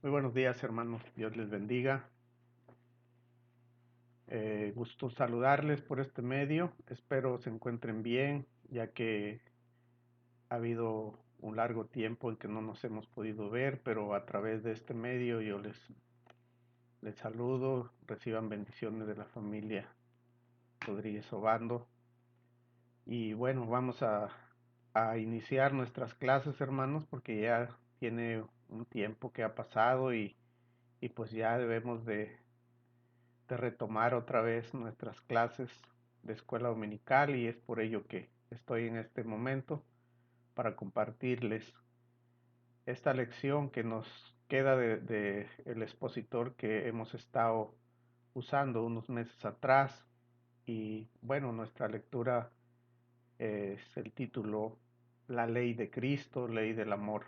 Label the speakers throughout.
Speaker 1: Muy buenos días, hermanos. Dios les bendiga. Gusto saludarles por este medio. Espero se encuentren bien, ya que ha habido un largo tiempo en que no nos hemos podido ver, pero a través de este medio yo les saludo. Reciban bendiciones de la familia Rodríguez Obando. Y bueno, vamos a iniciar nuestras clases, hermanos, porque ya tiene un tiempo que ha pasado y pues ya debemos de retomar otra vez nuestras clases de escuela dominical, y es por ello que estoy en este momento para compartirles esta lección que nos queda de el expositor que hemos estado usando unos meses atrás. Y bueno, nuestra lectura es el título La ley de Cristo, ley del amor,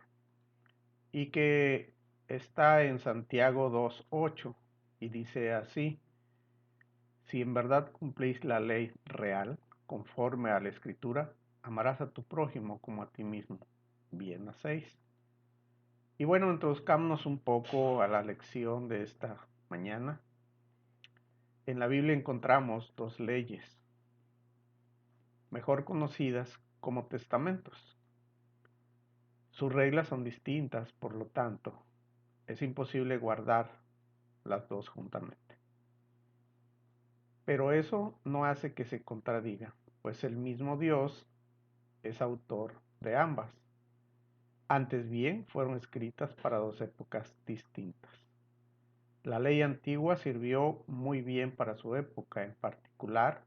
Speaker 1: y que está en Santiago 2:8 y dice así: si en verdad cumplís la ley real, conforme a la Escritura, amarás a tu prójimo como a ti mismo. Bien hacéis. Y bueno, introduzcámonos un poco a la lección de esta mañana. En la Biblia encontramos dos leyes, mejor conocidas como testamentos. Sus reglas son distintas, por lo tanto, es imposible guardar las dos juntamente. Pero eso no hace que se contradiga, pues el mismo Dios es autor de ambas. Antes bien, fueron escritas para dos épocas distintas. La ley antigua sirvió muy bien para su época, en particular,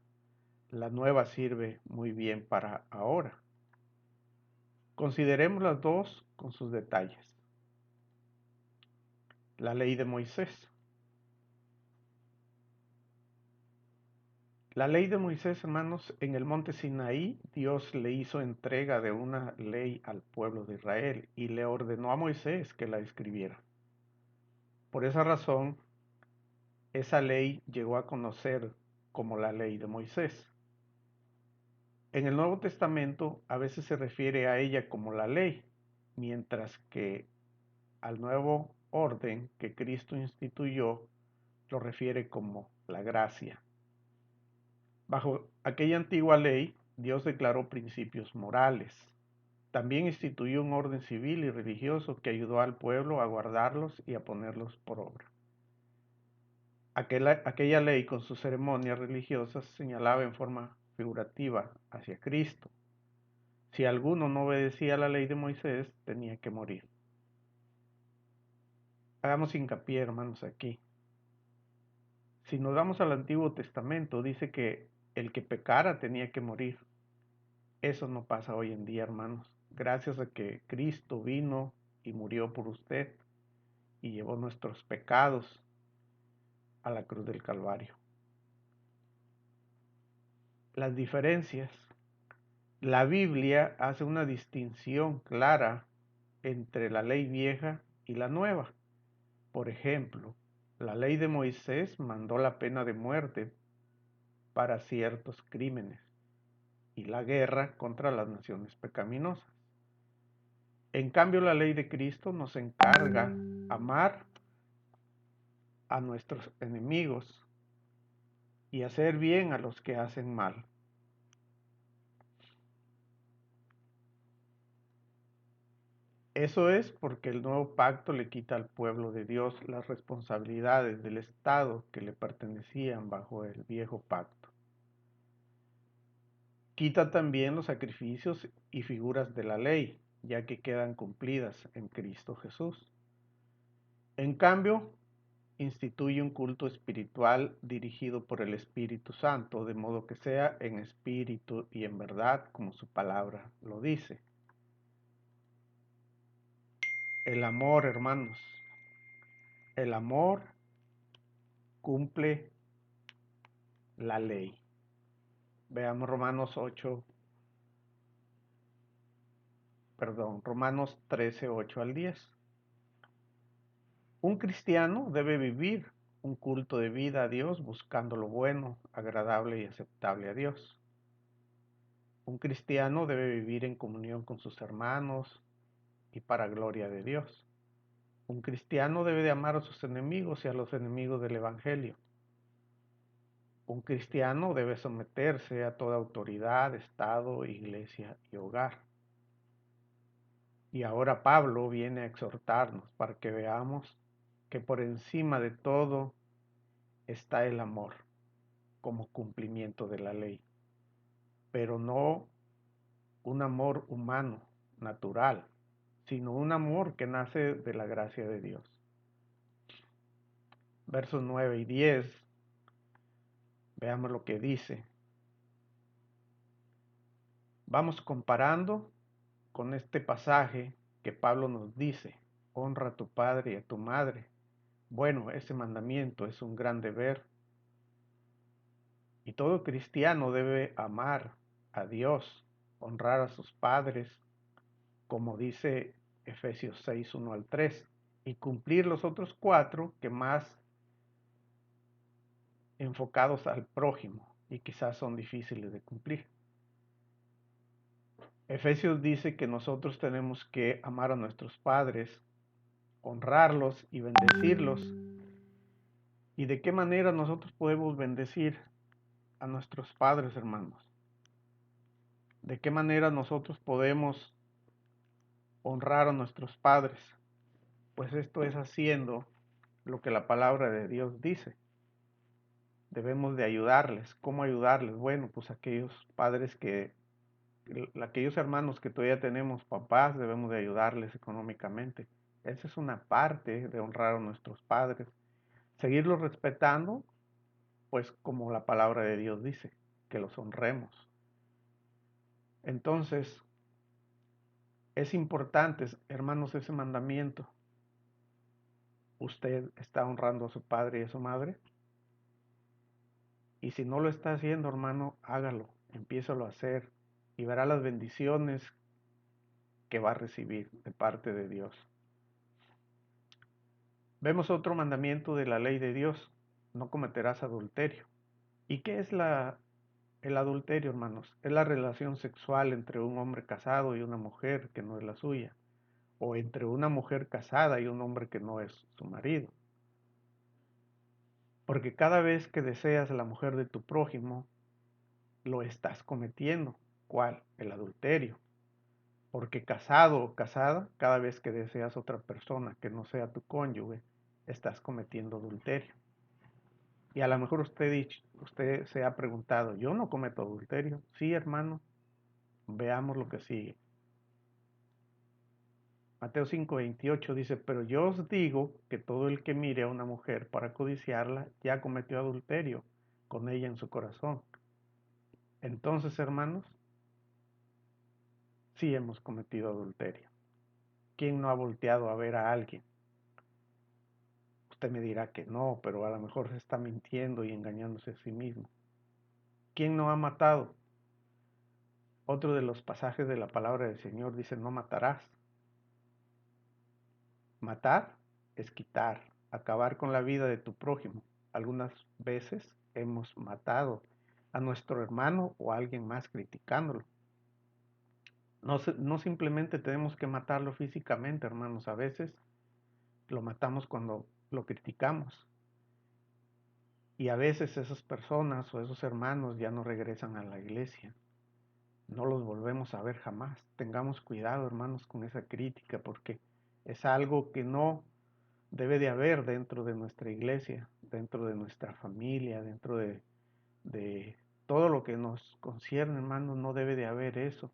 Speaker 1: la nueva sirve muy bien para ahora. Consideremos las dos con sus detalles. La ley de Moisés. La ley de Moisés, hermanos, en el monte Sinaí, Dios le hizo entrega de una ley al pueblo de Israel y le ordenó a Moisés que la escribiera. Por esa razón, esa ley llegó a conocer como la ley de Moisés. En el Nuevo Testamento a veces se refiere a ella como la ley, mientras que al nuevo orden que Cristo instituyó lo refiere como la gracia. Bajo aquella antigua ley, Dios declaró principios morales. También instituyó un orden civil y religioso que ayudó al pueblo a guardarlos y a ponerlos por obra. Aquella ley con sus ceremonias religiosas señalaba en forma figurativa hacia Cristo. Si alguno no obedecía la ley de Moisés, tenía que morir. Hagamos hincapié, hermanos, aquí. Si nos vamos al Antiguo Testamento, dice que el que pecara tenía que morir. Eso no pasa hoy en día, hermanos. Gracias a que Cristo vino y murió por usted y llevó nuestros pecados a la cruz del Calvario. Las diferencias. La Biblia hace una distinción clara entre la ley vieja y la nueva. Por ejemplo, la ley de Moisés mandó la pena de muerte para ciertos crímenes y la guerra contra las naciones pecaminosas. En cambio, la ley de Cristo nos encarga amar a nuestros enemigos y hacer bien a los que hacen mal. Eso es porque el nuevo pacto le quita al pueblo de Dios las responsabilidades del Estado que le pertenecían bajo el viejo pacto. Quita también los sacrificios y figuras de la ley, ya que quedan cumplidas en Cristo Jesús. En cambio, instituye un culto espiritual dirigido por el Espíritu Santo, de modo que sea en espíritu y en verdad, como su palabra lo dice. El amor, hermanos, el amor cumple la ley. Veamos Romanos 13, 8 al 10. Un cristiano debe vivir un culto de vida a Dios buscando lo bueno, agradable y aceptable a Dios. Un cristiano debe vivir en comunión con sus hermanos y para gloria de Dios. Un cristiano debe de amar a sus enemigos y a los enemigos del Evangelio. Un cristiano debe someterse a toda autoridad, Estado, iglesia y hogar. Y ahora Pablo viene a exhortarnos para que veamos que por encima de todo está el amor como cumplimiento de la ley, pero no un amor humano, natural, sino un amor que nace de la gracia de Dios. Versos 9 y 10, veamos lo que dice. Vamos comparando con este pasaje que Pablo nos dice, honra a tu padre y a tu madre. Bueno, ese mandamiento es un gran deber y todo cristiano debe amar a Dios, honrar a sus padres, como dice Efesios 6, 1 al 3, y cumplir los otros 4 que más enfocados al prójimo y quizás son difíciles de cumplir. Efesios dice que nosotros tenemos que amar a nuestros padres, honrarlos y bendecirlos. ¿Y de qué manera nosotros podemos bendecir a nuestros padres, hermanos? ¿De qué manera nosotros podemos honrar a nuestros padres? Pues esto es haciendo lo que la palabra de Dios dice. Debemos de ayudarles. ¿Cómo ayudarles? Bueno, pues aquellos aquellos hermanos que todavía tenemos papás, debemos de ayudarles económicamente. Esa es una parte de honrar a nuestros padres. Seguirlos respetando, pues como la palabra de Dios dice, que los honremos. Entonces, es importante, hermanos, ese mandamiento. ¿Usted está honrando a su padre y a su madre? Y si no lo está haciendo, hermano, hágalo, empiézalo a hacer y verá las bendiciones que va a recibir de parte de Dios. Vemos otro mandamiento de la ley de Dios, no cometerás adulterio. ¿Y qué es el adulterio, hermanos? Es la relación sexual entre un hombre casado y una mujer que no es la suya, o entre una mujer casada y un hombre que no es su marido. Porque cada vez que deseas la mujer de tu prójimo, lo estás cometiendo. ¿Cuál? El adulterio. Porque casado o casada, cada vez que deseas otra persona que no sea tu cónyuge, estás cometiendo adulterio. Y a lo mejor usted se ha preguntado, ¿yo no cometo adulterio? Sí, hermano. Veamos lo que sigue. Mateo 5:28 dice, pero yo os digo que todo el que mire a una mujer para codiciarla, ya cometió adulterio con ella en su corazón. Entonces, hermanos, sí hemos cometido adulterio. ¿Quién no ha volteado a ver a alguien? Usted me dirá que no, pero a lo mejor se está mintiendo y engañándose a sí mismo. ¿Quién no ha matado? Otro de los pasajes de la palabra del Señor dice, no matarás. Matar es quitar, acabar con la vida de tu prójimo. Algunas veces hemos matado a nuestro hermano o a alguien más criticándolo. No simplemente tenemos que matarlo físicamente, hermanos. A veces lo matamos cuando lo criticamos. Y a veces esas personas o esos hermanos ya no regresan a la iglesia. No los volvemos a ver jamás. Tengamos cuidado, hermanos, con esa crítica, porque es algo que no debe de haber dentro de nuestra iglesia, dentro de nuestra familia, dentro de todo lo que nos concierne, hermanos, no debe de haber eso.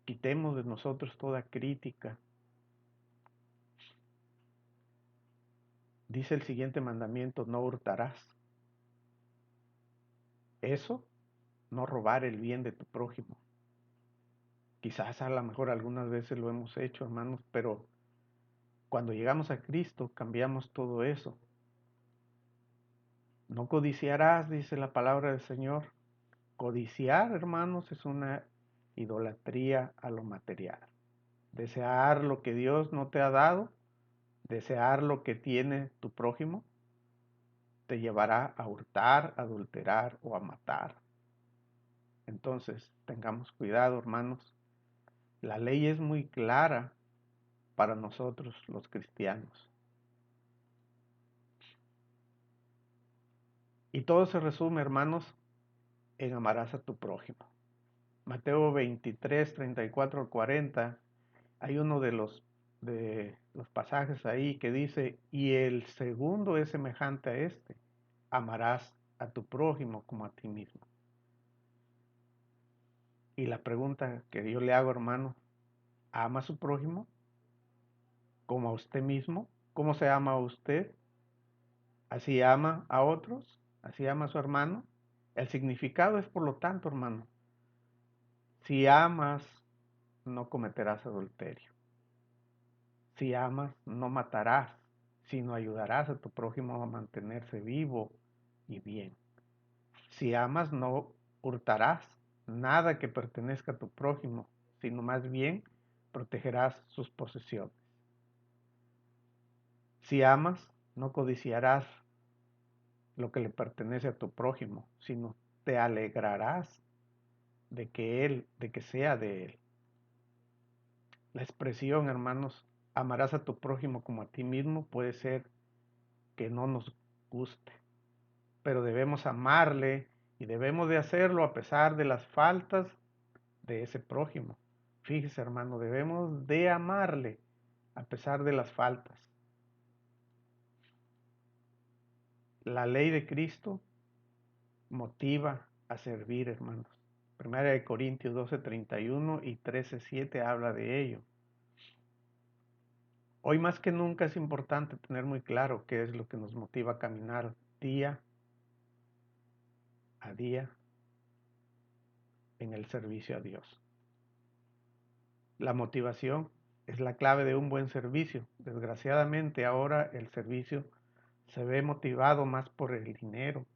Speaker 1: Quitemos de nosotros toda crítica. Dice el siguiente mandamiento, no hurtarás. Eso, no robar el bien de tu prójimo. Quizás a lo mejor algunas veces lo hemos hecho, hermanos, pero cuando llegamos a Cristo cambiamos todo eso. No codiciarás, dice la palabra del Señor. Codiciar, hermanos, es una idolatría a lo material. Desear lo que Dios no te ha dado, desear lo que tiene tu prójimo, te llevará a hurtar, a adulterar o a matar. Entonces, tengamos cuidado, hermanos. La ley es muy clara para nosotros los cristianos. Y todo se resume, hermanos, en amarás a tu prójimo. Mateo 23, 34 al 40, hay uno de los pasajes ahí que dice, y el segundo es semejante a este, amarás a tu prójimo como a ti mismo. Y la pregunta que yo le hago, hermano, ¿ama a su prójimo como a usted mismo? ¿Cómo se ama a usted? ¿Así ama a otros? ¿Así ama a su hermano? El significado es, por lo tanto, hermano, si amas, no cometerás adulterio. Si amas, no matarás, sino ayudarás a tu prójimo a mantenerse vivo y bien. Si amas, no hurtarás nada que pertenezca a tu prójimo, sino más bien protegerás sus posesiones. Si amas, no codiciarás lo que le pertenece a tu prójimo, sino te alegrarás de que sea de él. La expresión, hermanos, amarás a tu prójimo como a ti mismo puede ser que no nos guste, pero debemos amarle y debemos de hacerlo a pesar de las faltas de ese prójimo. Fíjese, hermano, debemos de amarle a pesar de las faltas. La ley de Cristo motiva a servir, hermanos. Primera de Corintios 12:31 y 13:7 habla de ello. Hoy más que nunca es importante tener muy claro qué es lo que nos motiva a caminar día a día en el servicio a Dios. La motivación es la clave de un buen servicio. Desgraciadamente ahora el servicio se ve motivado más por el dinero,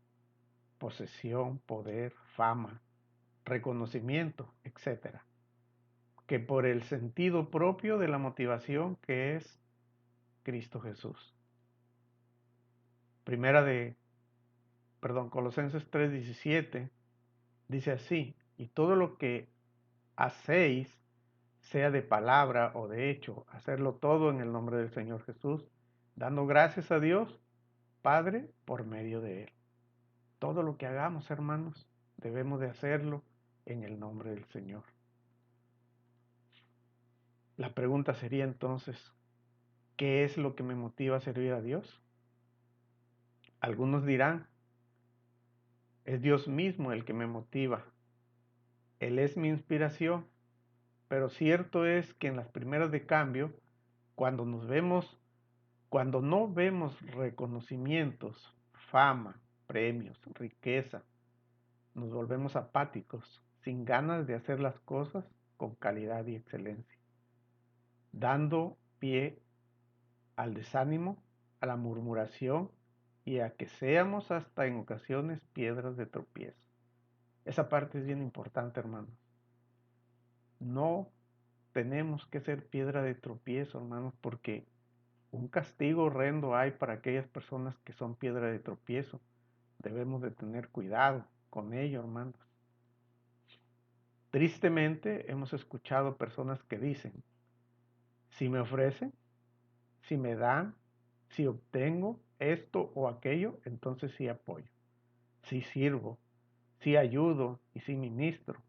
Speaker 1: posesión, poder, fama, reconocimiento, etc., que por el sentido propio de la motivación que es Cristo Jesús. Colosenses 3:17 dice así, y todo lo que hacéis, sea de palabra o de hecho, hacerlo todo en el nombre del Señor Jesús, dando gracias a Dios, Padre, por medio de Él. Todo lo que hagamos, hermanos, debemos de hacerlo en el nombre del Señor. La pregunta sería entonces, ¿qué es lo que me motiva a servir a Dios? Algunos dirán, es Dios mismo el que me motiva. Él es mi inspiración, pero cierto es que en las primeras de cambio, cuando cuando no vemos reconocimientos, fama, premios, riqueza, nos volvemos apáticos, sin ganas de hacer las cosas con calidad y excelencia, dando pie al desánimo, a la murmuración y a que seamos hasta en ocasiones piedras de tropiezo. Esa parte es bien importante, hermanos. No tenemos que ser piedra de tropiezo, hermanos, porque un castigo horrendo hay para aquellas personas que son piedra de tropiezo. Debemos de tener cuidado con ello, hermanos. Tristemente hemos escuchado personas que dicen, si me ofrecen, si me dan, si obtengo esto o aquello, entonces sí apoyo, sí sirvo, sí ayudo y sí ministro.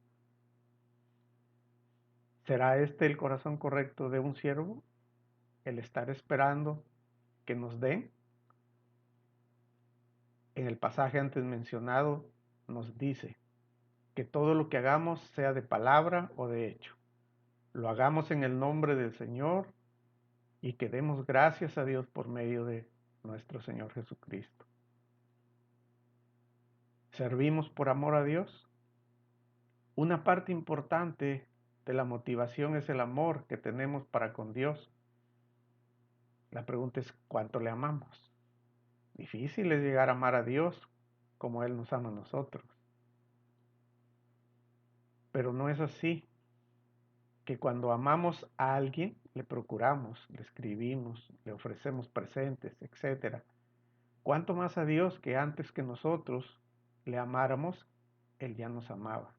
Speaker 1: ¿Será este el corazón correcto de un siervo? El estar esperando que nos den. En el pasaje antes mencionado nos dice que todo lo que hagamos sea de palabra o de hecho. Lo hagamos en el nombre del Señor y que demos gracias a Dios por medio de nuestro Señor Jesucristo. ¿Servimos por amor a Dios? Una parte importante de la motivación es el amor que tenemos para con Dios. La pregunta es, ¿cuánto le amamos? Difícil es llegar a amar a Dios como Él nos ama a nosotros. Pero no es así, que cuando amamos a alguien, le procuramos, le escribimos, le ofrecemos presentes, etc. ¿Cuánto más a Dios que antes que nosotros le amáramos, Él ya nos amaba?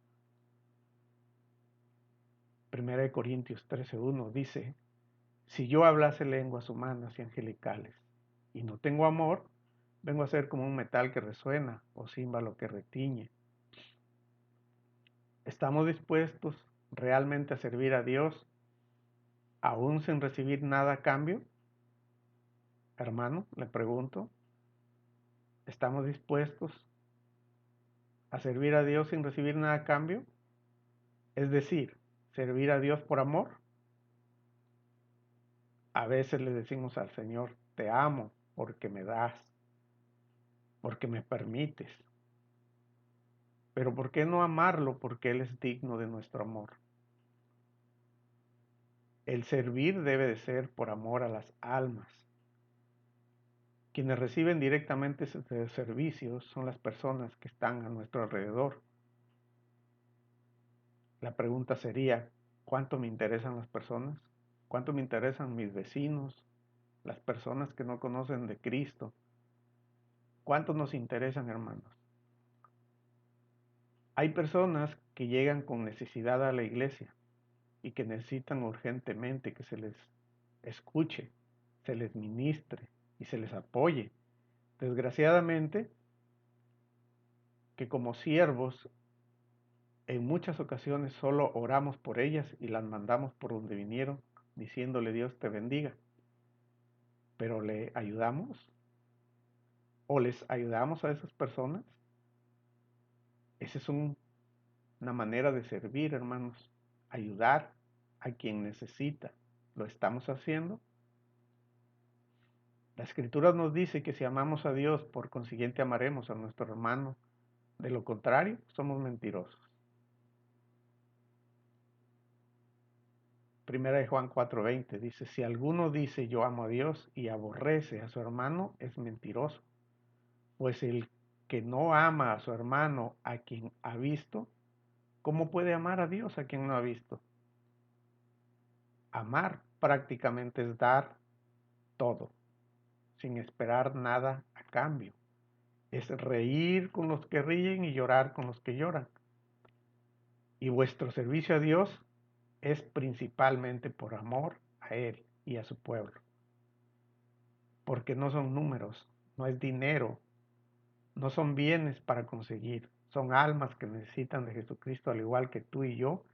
Speaker 1: Primera de Corintios 13:1 dice, si yo hablase lenguas humanas y angelicales y no tengo amor, Vengo a ser como un metal que resuena o címbalo que retiñe. ¿Estamos dispuestos realmente a servir a Dios aún sin recibir nada a cambio? Hermano, le pregunto, ¿estamos dispuestos a servir a Dios sin recibir nada a cambio? Es decir, servir a Dios por amor. A veces le decimos al Señor, te amo porque me das, porque me permites. Pero ¿por qué no amarlo? Porque Él es digno de nuestro amor. El servir debe de ser por amor a las almas. Quienes reciben directamente ese servicios son las personas que están a nuestro alrededor. La pregunta sería, ¿cuánto me interesan las personas? ¿Cuánto me interesan mis vecinos? Las personas que no conocen de Cristo. ¿Cuánto nos interesan, hermanos? Hay personas que llegan con necesidad a la iglesia y que necesitan urgentemente que se les escuche, se les ministre y se les apoye. Desgraciadamente, que como siervos en muchas ocasiones solo oramos por ellas y las mandamos por donde vinieron, diciéndole Dios te bendiga. Pero ¿le ayudamos? ¿O les ayudamos a esas personas? Esa es una manera de servir, hermanos. Ayudar a quien necesita. ¿Lo estamos haciendo? La Escritura nos dice que si amamos a Dios, por consiguiente amaremos a nuestro hermano. De lo contrario, somos mentirosos. Primera de Juan 4:20 dice, si alguno dice yo amo a Dios y aborrece a su hermano, es mentiroso. Pues el que no ama a su hermano a quien ha visto, ¿cómo puede amar a Dios a quien no ha visto? Amar prácticamente es dar todo, sin esperar nada a cambio. Es reír con los que ríen y llorar con los que lloran. Y vuestro servicio a Dios es principalmente por amor a Él y a su pueblo. Porque no son números, no es dinero, no son bienes para conseguir, son almas que necesitan de Jesucristo al igual que tú y yo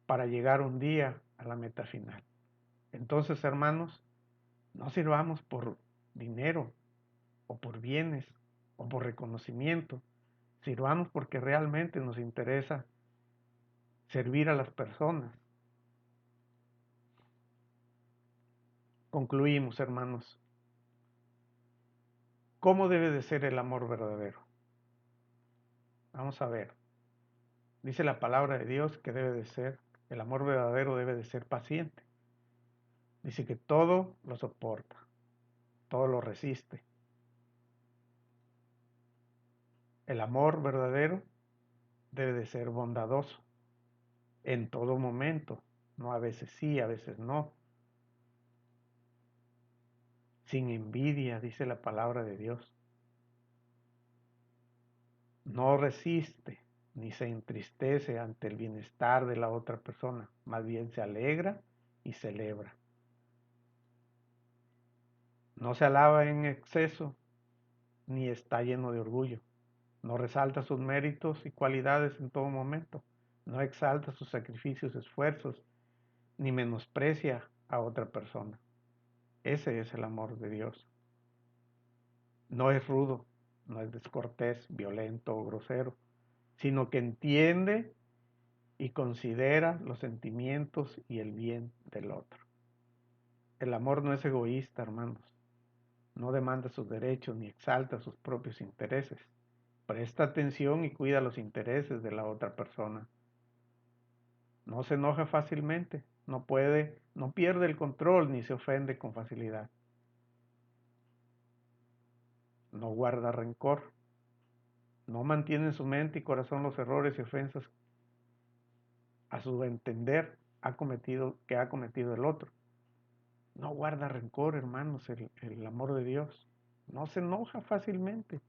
Speaker 1: para llegar un día a la meta final. Entonces, hermanos, no sirvamos por dinero o por bienes o por reconocimiento, sirvamos porque realmente nos interesa servir a las personas. Concluimos, hermanos. ¿Cómo debe de ser el amor verdadero? Vamos a ver. Dice la palabra de Dios que debe de ser, el amor verdadero debe de ser paciente. Dice que todo lo soporta, todo lo resiste. El amor verdadero debe de ser bondadoso en todo momento, no a veces sí, a veces no. Sin envidia, dice la palabra de Dios. No resiste ni se entristece ante el bienestar de la otra persona, más bien se alegra y celebra. No se alaba en exceso ni está lleno de orgullo. No resalta sus méritos y cualidades en todo momento. No exalta sus sacrificios, esfuerzos, ni menosprecia a otra persona. Ese es el amor de Dios. No es rudo, no es descortés, violento o grosero, sino que entiende y considera los sentimientos y el bien del otro. El amor no es egoísta, hermanos. No demanda sus derechos ni exalta sus propios intereses. Presta atención y cuida los intereses de la otra persona. No se enoja fácilmente, no pierde el control ni se ofende con facilidad. No guarda rencor. No mantiene en su mente y corazón los errores y ofensas a su entender que ha cometido el otro. No guarda rencor, hermanos, el amor de Dios. No se enoja fácilmente.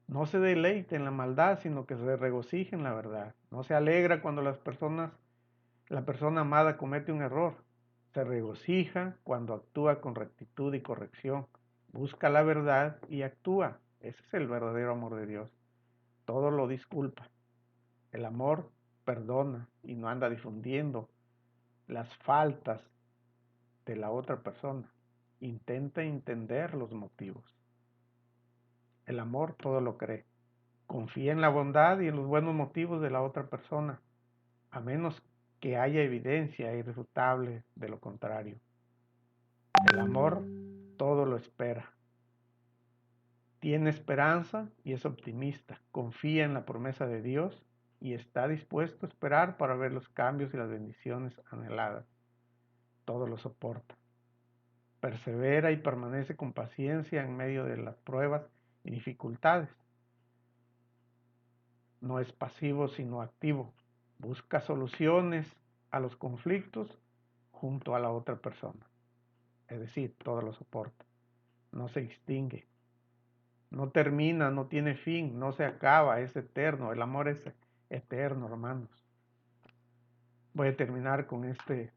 Speaker 1: No se deleita en la maldad, sino que se regocija en la verdad. No se alegra cuando la persona amada comete un error. Se regocija cuando actúa con rectitud y corrección. busca la verdad y actúa. Ese es el verdadero amor de Dios. Todo lo disculpa. El amor perdona y no anda difundiendo las faltas de la otra persona. Intenta entender los motivos. El amor todo lo cree. Confía en la bondad y en los buenos motivos de la otra persona, a menos que haya evidencia irrefutable de lo contrario. El amor todo lo espera. Tiene esperanza y es optimista. Confía en la promesa de Dios y está dispuesto a esperar para ver los cambios y las bendiciones anheladas. Todo lo soporta. Persevera y permanece con paciencia en medio de las pruebas y dificultades. No es pasivo sino activo. Busca soluciones a los conflictos junto a la otra persona. Es decir, todo lo soporta. No se extingue. No termina, no tiene fin, no se acaba, es eterno. El amor es eterno, hermanos. Voy a terminar con este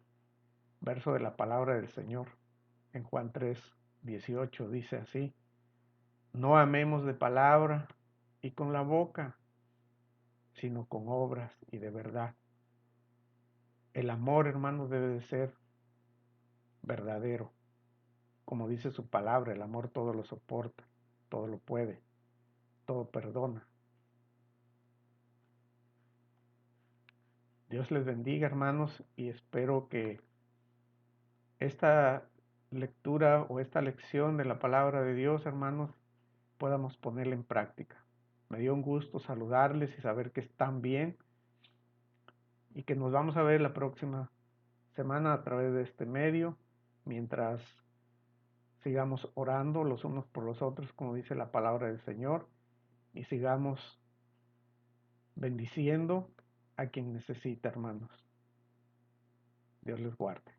Speaker 1: verso de la palabra del Señor. En Juan 3:18 dice así: no amemos de palabra y con la boca, sino con obras y de verdad. El amor, hermanos, debe de ser verdadero. Como dice su palabra, el amor todo lo soporta, todo lo puede, todo perdona. Dios les bendiga, hermanos, y espero que esta lectura o esta lección de la palabra de Dios, hermanos, podamos ponerla en práctica. Me dio un gusto saludarles y saber que están bien y que nos vamos a ver la próxima semana a través de este medio, mientras sigamos orando los unos por los otros, como dice la palabra del Señor, y sigamos bendiciendo a quien necesita, hermanos. Dios les guarde.